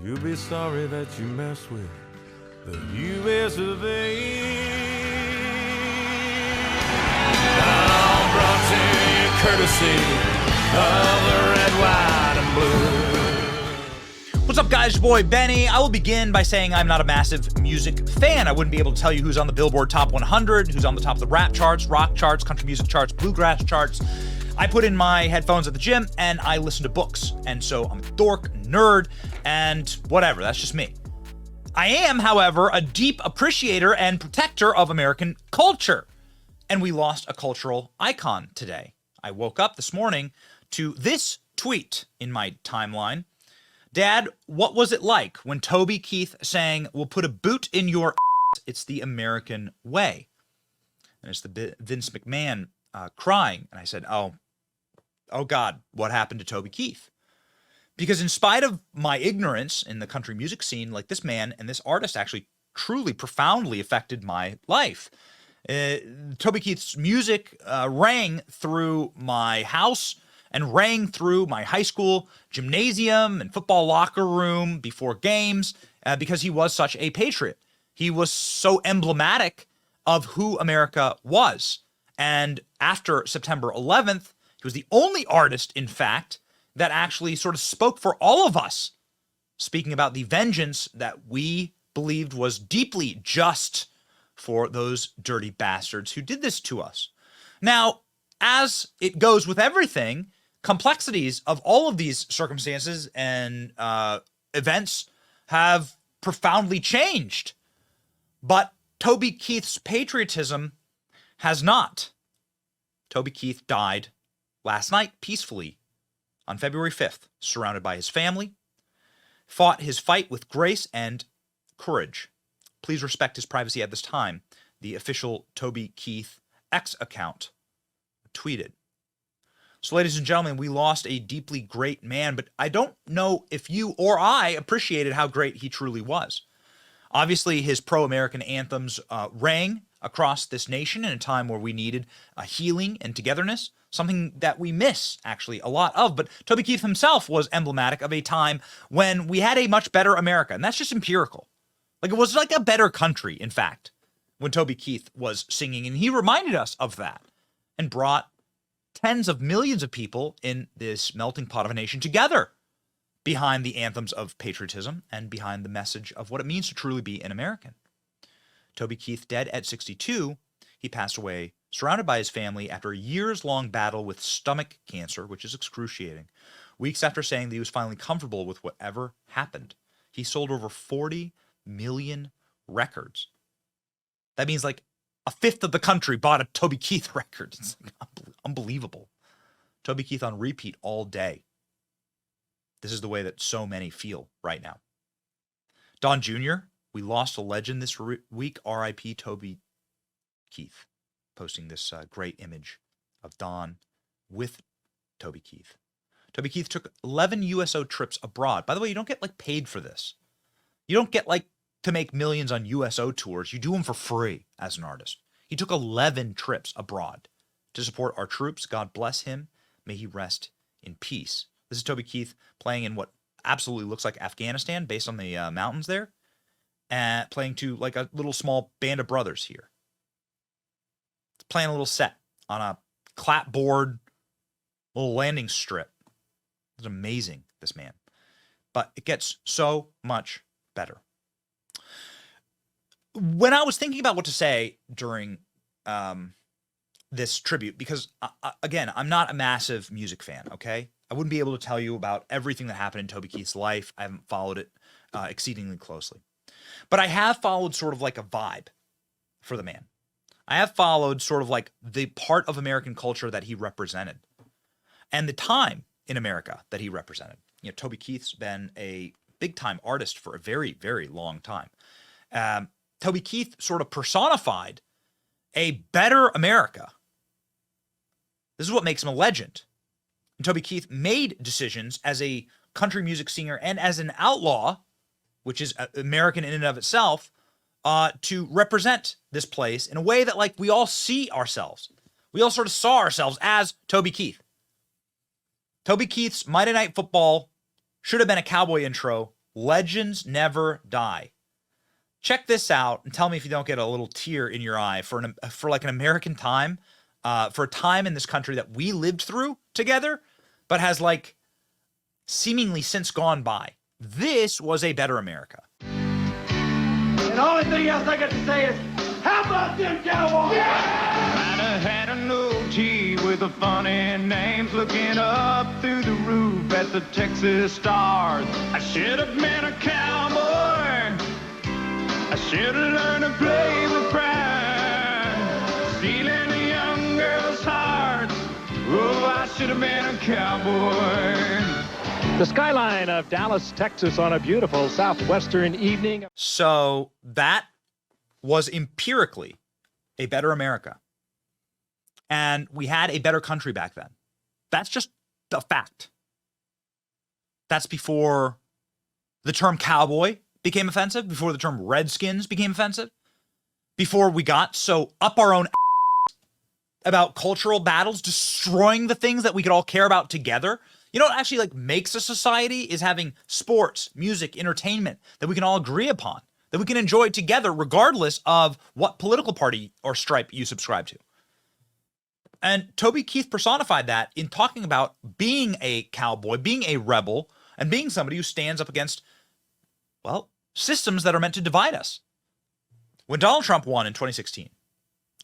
You'll be sorry that you messed with the U.S. of A. Now brought to you courtesy of the red, white, and blue. What's up, guys? Your boy Benny. I will begin by saying I'm not a massive music fan. I wouldn't be able to tell you who's on the Billboard Top 100, who's on the top of the rap charts, rock charts, country music charts, bluegrass charts. I put in my headphones at the gym and I listen to books. And so I'm a dork, nerd, and whatever. That's just me. I am, however, a deep appreciator and protector of American culture. And we lost a cultural icon today. I woke up this morning to this tweet in my timeline. Dad, what was it like when Toby Keith sang, "We'll put a boot in your ass, it's the American way"? And it's the Vince McMahon crying. And I said, oh God, what happened to Toby Keith? Because in spite of my ignorance in the country music scene, like, this man and this artist actually truly profoundly affected my life. Toby Keith's music rang through my house and rang through my high school gymnasium and football locker room before games because he was such a patriot. He was so emblematic of who America was. And after September 11th, he was the only artist, in fact, that actually sort of spoke for all of us, speaking about the vengeance that we believed was deeply just for those dirty bastards who did this to us. Now, as it goes with everything, complexities of all of these circumstances and events have profoundly changed. But Toby Keith's patriotism has not. Toby Keith died last night peacefully on February 5th, surrounded by his family, fought his fight with grace and courage. Please respect his privacy at this time, the official Toby Keith X account tweeted. So, ladies and gentlemen, we lost a deeply great man, but I don't know if you or I appreciated how great he truly was. Obviously, his pro-American anthems rang across this nation in a time where we needed a healing and togetherness, something that we miss, actually, a lot of. But Toby Keith himself was emblematic of a time when we had a much better America, and that's just empirical. Like, it was like a better country, in fact, when Toby Keith was singing, and he reminded us of that and brought tens of millions of people in this melting pot of a nation together behind the anthems of patriotism and behind the message of what it means to truly be an American. Toby Keith, dead at 62, he passed away surrounded by his family after a years-long battle with stomach cancer, which is excruciating, weeks after saying that he was finally comfortable with whatever happened. He sold over 40 million records. That means like a fifth of the country bought a Toby Keith record. It's like unbelievable. Toby Keith on repeat all day. This is the way that so many feel right now. Don Jr., we lost a legend this week. R.I.P. Toby Keith, posting this great image of Don with Toby Keith. Toby Keith took 11 USO trips abroad. By the way, you don't get like paid for this. You don't get like to make millions on USO tours. You do them for free as an artist. He took 11 trips abroad to support our troops. God bless him. May he rest in peace. This is Toby Keith playing in what absolutely looks like Afghanistan based on the mountains there, and playing to like a little small band of brothers here. Playing a little set on a clapboard, little landing strip. It's amazing, this man. But it gets so much better. When I was thinking about what to say during this tribute, because again, I'm not a massive music fan, okay? I wouldn't be able to tell you about everything that happened in Toby Keith's life. I haven't followed it exceedingly closely. But I have followed sort of like a vibe for the man. I have followed sort of like the part of American culture that he represented and the time in America that he represented. You know, Toby Keith's been a big-time artist for a very, very long time. Toby Keith sort of personified a better America. This is what makes him a legend. And Toby Keith made decisions as a country music singer and as an outlaw, which is American in and of itself, to represent this place in a way that, like, we all see ourselves. We all sort of saw ourselves as Toby Keith. Toby Keith's Mighty Night Football should have been a cowboy intro Legends never die. Check this out and tell me if you don't get a little tear in your eye for like an American time, for a time in this country that we lived through together, but has like seemingly since gone by. This was a better America. And the only thing else I got to say is, how about them Cowboys? Yeah! I had an OG with a funny names looking up through the roof at the Texas Stars. I should have been a cowboy. I should have learned to play with pride, stealing a young girl's heart. Oh, I should have been a cowboy. The skyline of Dallas, Texas on a beautiful southwestern evening. So that was empirically a better America. And we had a better country back then. That's just a fact. That's before the term cowboy became offensive, before the term Redskins became offensive, before we got so up our own about cultural battles, destroying the things that we could all care about together. You know what actually like makes a society is having sports, music, entertainment that we can all agree upon, that we can enjoy together regardless of what political party or stripe you subscribe to. And Toby Keith personified that in talking about being a cowboy, being a rebel, and being somebody who stands up against, well, systems that are meant to divide us. When Donald Trump won in 2016,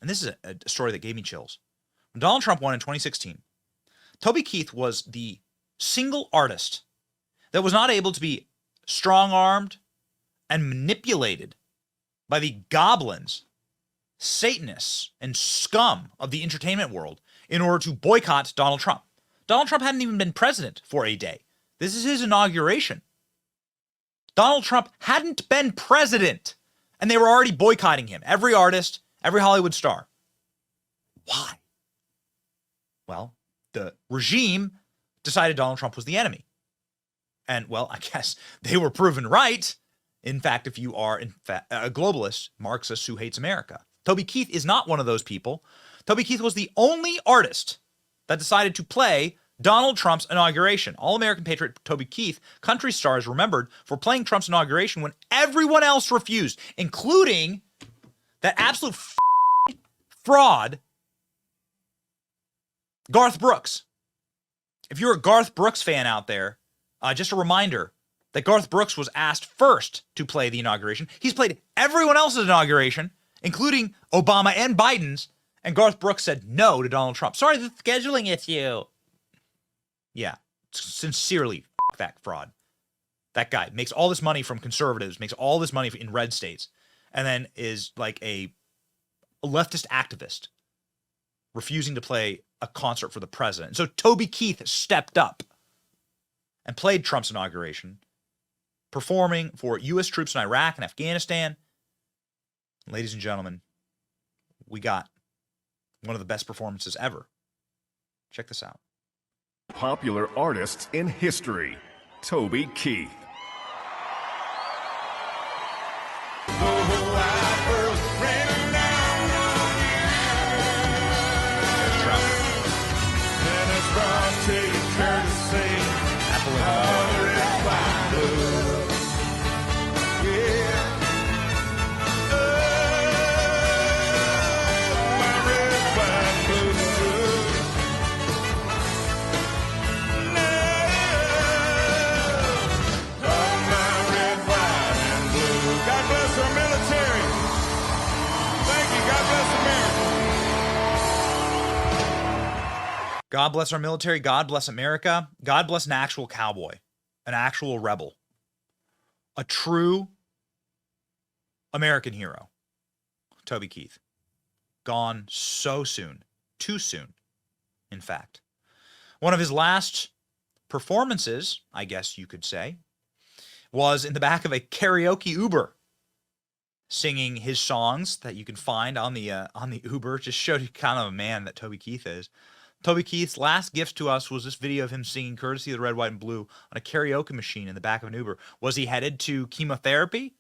and this is a story that gave me chills. When Donald Trump won in 2016, Toby Keith was the single artist that was not able to be strong-armed and manipulated by the goblins, Satanists, and scum of the entertainment world in order to boycott Donald Trump. Donald Trump hadn't even been president for a day. This is his inauguration. Donald Trump hadn't been president, and they were already boycotting him. Every artist, every Hollywood star. Why? Well, the regime decided Donald Trump was the enemy. And, well, I guess they were proven right. In fact, if you are a globalist, Marxist who hates America. Toby Keith is not one of those people. Toby Keith was the only artist that decided to play Donald Trump's inauguration. All-American Patriot Toby Keith, country stars remembered for playing Trump's inauguration when everyone else refused, including that absolute fraud, Garth Brooks. If you're a Garth Brooks fan out there, just a reminder that Garth Brooks was asked first to play the inauguration. He's played everyone else's inauguration, including Obama and Biden's, and Garth Brooks said no to Donald Trump. Sorry, the scheduling issue. Yeah, sincerely, that fraud. That guy makes all this money from conservatives, makes all this money in red states, and then is like a leftist activist refusing to play a concert for the president. So Toby Keith stepped up and played Trump's inauguration, performing for U.S. troops in Iraq and Afghanistan. Ladies and gentlemen, we got one of the best performances ever. Check this out. Popular artists in history, Toby Keith. God bless our military. God bless America. God bless an actual cowboy, an actual rebel, a true American hero, Toby Keith. Gone so soon, too soon, in fact. One of his last performances, I guess you could say, was in the back of a karaoke Uber, singing his songs that you can find on the Uber. Just showed you kind of a man that Toby Keith is. Toby Keith's last gift to us was this video of him singing courtesy of the Red, White, and Blue on a karaoke machine in the back of an Uber. Was he headed to chemotherapy?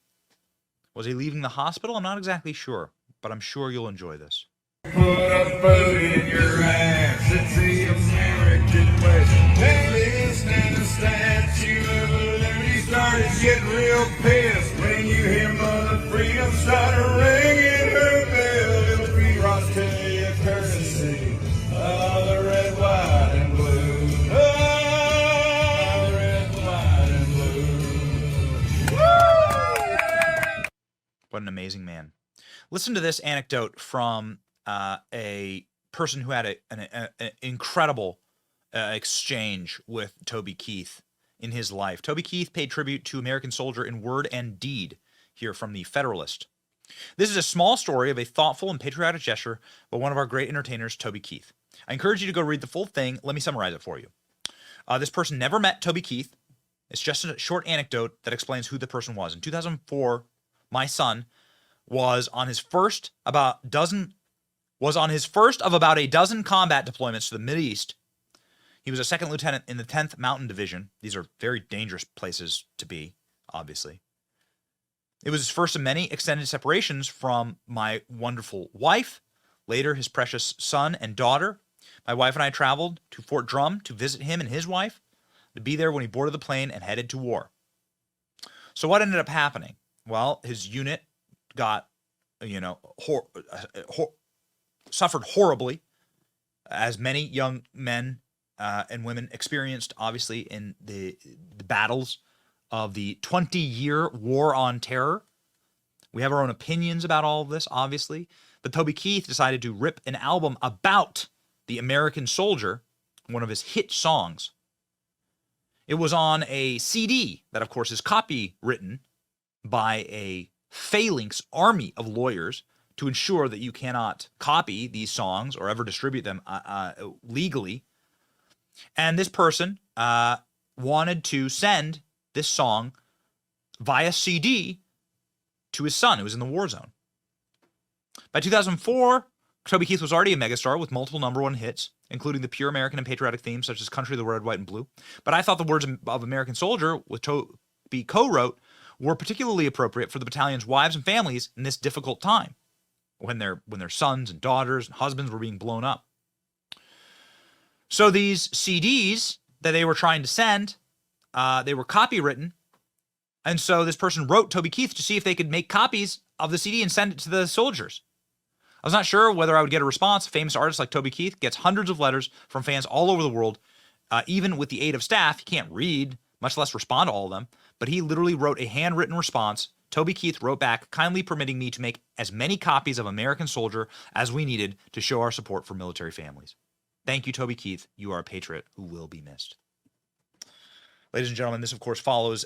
Was he leaving the hospital? I'm not exactly sure, but I'm sure you'll enjoy this. Put a boot in your ass, it's the American way. They listen and the Statue of Liberty started hearted, get real pissed when you hear Mother Freedom start ringing her bell. Little Pete Ross tell you courtesy of the red, white, and blue. Oh, the red, white, and blue. Woo! What an amazing man. Listen to this anecdote from a person who had an incredible exchange with Toby Keith in his life. Toby Keith paid tribute to American soldier in word and deed, here from the Federalist. This is a small story of a thoughtful and patriotic gesture by one of our great entertainers, Toby Keith. I encourage you to go read the full thing. Let me summarize it for you. This person never met Toby Keith. It's just a short anecdote that explains who the person was. In 2004, my son was on his first of about a dozen combat deployments to the Mideast. He was a second lieutenant in the 10th Mountain Division. These are very dangerous places to be, obviously. It was his first of many extended separations from my wonderful wife, later his precious son and daughter. My wife and I traveled to Fort Drum to visit him and his wife, to be there when he boarded the plane and headed to war. So what ended up happening? Well, his unit got, suffered horribly, as many young men and women experienced, obviously, in the battles of the 20-year war on terror. We have our own opinions about all of this, obviously, but Toby Keith decided to rip an album about the American soldier, one of his hit songs. It was on a CD that, of course, is copywritten by a phalanx army of lawyers to ensure that you cannot copy these songs or ever distribute them legally. And this person wanted to send this song via CD to his son, who was in the war zone. By 2004, Toby Keith was already a megastar with multiple #1 hits, including the pure American and patriotic themes such as Country of the Red, White, and Blue. But I thought the words of American Soldier, with Toby co-wrote, were particularly appropriate for the battalion's wives and families in this difficult time, when their sons and daughters and husbands were being blown up. So these CDs that they were trying to send, they were copywritten, and so this person wrote Toby Keith to see if they could make copies of the CD and send it to the soldiers. I was not sure whether I would get a response. Famous artists like Toby Keith gets hundreds of letters from fans all over the world. Even with the aid of staff, he can't read, much less respond to all of them, but he literally wrote a handwritten response. Toby Keith wrote back, kindly permitting me to make as many copies of American Soldier as we needed to show our support for military families. Thank you, Toby Keith. You are a patriot who will be missed. Ladies and gentlemen, this, of course, follows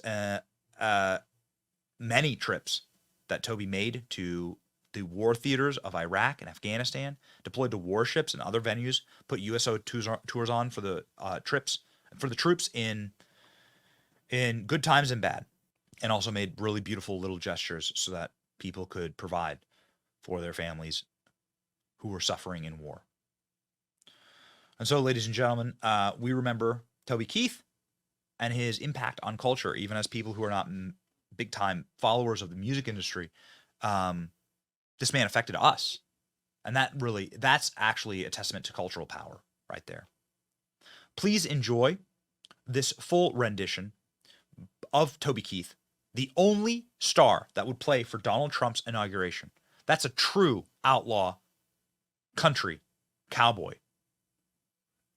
many trips that Toby made to the war theaters of Iraq and Afghanistan, deployed to warships and other venues, put USO tours on for the troops in good times and bad, and also made really beautiful little gestures so that people could provide for their families who were suffering in war. And so, ladies and gentlemen, we remember Toby Keith and his impact on culture, even as people who are not big-time followers of the music industry. This man affected us. And that's actually a testament to cultural power right there. Please enjoy this full rendition of Toby Keith, the only star that would play for Donald Trump's inauguration. That's a true outlaw country cowboy.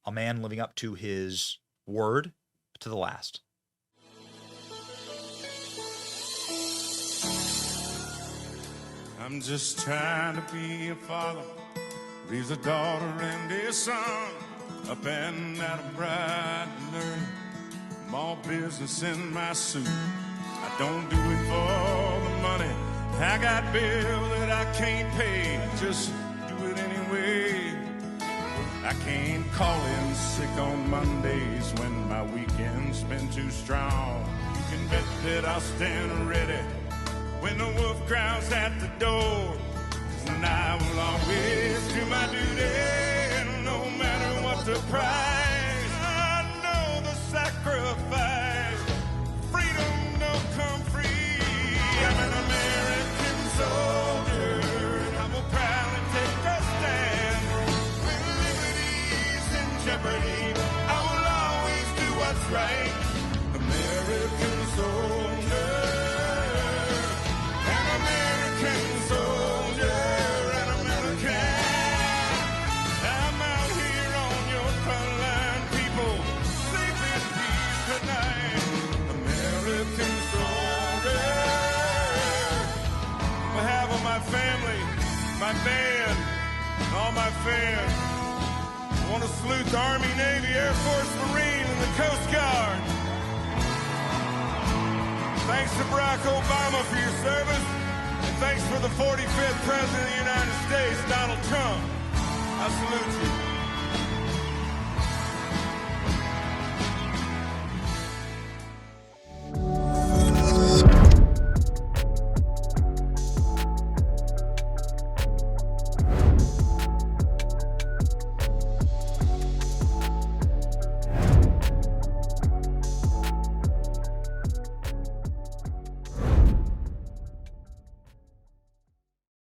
A man living up to his word to the last. I'm just trying to be a father, raise a daughter and a son, up and out of bright and early, small business in my suit. I don't do it for the money, I got bills that I can't pay, just do it anyway. I can't call in sick on Mondays when my weekend's been too strong. You can bet that I'll stand ready when the wolf growls at the door. And I will always do my duty, no matter what the price. I know the sacrifice, freedom don't come free. I'm an American soldier, and I will proudly take a stand. When liberty's in jeopardy, I will always do what's right. American soldier. my band, and all my fans. I want to salute the Army, Navy, Air Force, Marine, and the Coast Guard. Thanks to Barack Obama for your service, and thanks for the 45th President of the United States, Donald Trump. I salute you.